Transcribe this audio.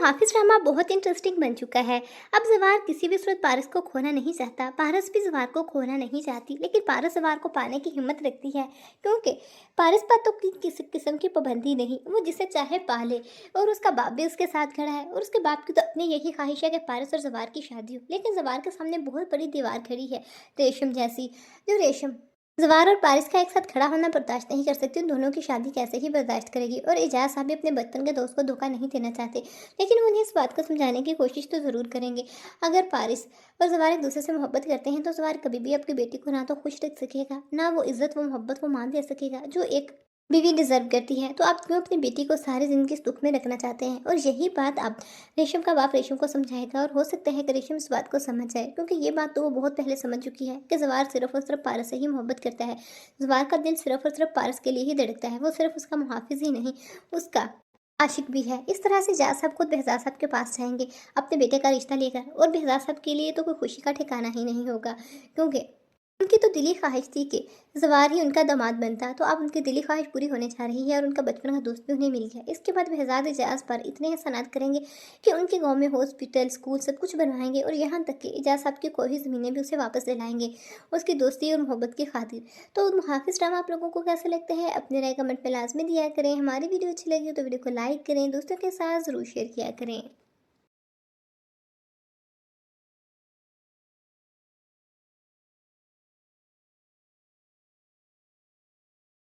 मुहाफिज drama बहुत interesting बन चुका है। अब जवार किसी भी सूरत पारस को खोना नहीं चाहता, पारस भी जवार को खोना नहीं चाहती, लेकिन पारस जवार को पाने की हिम्मत रखती है क्योंकि पारस पर तो किसी किस्म की पाबंदी नहीं, वो जिसे चाहे पाले। और उसका बाप भी उसके साथ खड़ा है और उसके बाप की तो अपनी यही ख्वाहिश है कि पारस और जवार की शादी हो, लेकिन जवार के सामने बहुत बड़ी दीवार खड़ी है, रेशम जैसी। जो रेशम जवार और पारिस का एक साथ खड़ा होना बर्दाश्त नहीं कर सकती, उन दोनों की शादी कैसे ही बर्दाश्त करेगी। और एजाज साहब भी अपने बचपन के दोस्त को धोखा नहीं देना चाहते, लेकिन वो उन्हें इस बात को समझाने की कोशिश तो ज़रूर करेंगे। अगर पारिस और जवार एक दूसरे से मोहब्बत करते हैं तो जवार कभी भी अपनी बेटी को ना तो खुश रख सकेगा, ना वो इज्जत वो मोहब्बत वो मान दे सकेगा जो एक बीवी डिजर्व करती है। तो आप क्यों अपनी बेटी को सारी जिंदगी सुख में रखना चाहते हैं? और यही बात आप रेशम का बाप रेशम को समझाएगा और हो सकता है कि रेशम इस बात को समझ जाए, क्योंकि ये बात तो वो बहुत पहले समझ चुकी है कि जवार सिर्फ और सिर्फ पारस से ही मोहब्बत करता है। जवार का दिल सिर्फ और सिर्फ पारस के लिए ही धड़कता है, वो सिर्फ उसका मुहाफिज ही नहीं, उसका आशिक भी है। इस तरह से जाज साहब खुद बेहजाज साहब के पास जाएंगे अपने बेटे का रिश्ता लेकर, और बेहजाज साहब के लिए तो कोई खुशी का ठिकाना ही नहीं होगा, क्योंकि उनकी तो दिली ख्वाहिश थी कि जवार ही उनका दामाद बनता। तो अब उनकी दिली ख्वाहिश पूरी होने जा रही है और उनका बचपन का दोस्त भी उन्हें मिल गया। इसके बाद बेहजाद एजाज पर इतने एहसानात करेंगे कि उनके गांव में हॉस्पिटल स्कूल सब कुछ बनवाएंगे, और यहाँ तक कि एजाज साहब की कोई ज़मीनें भी उसे वापस दिलाएंगे उसकी दोस्ती और मोहब्बत की खातिर। तो मुहाफिज ड्रामा आप लोगों को कैसे लगता है? अपनी राय कमेंट में लाजमी दिया करें। हमारी वीडियो अच्छी लगी हो तो वीडियो को लाइक करें, दोस्तों के साथ ज़रूर शेयर किया करें।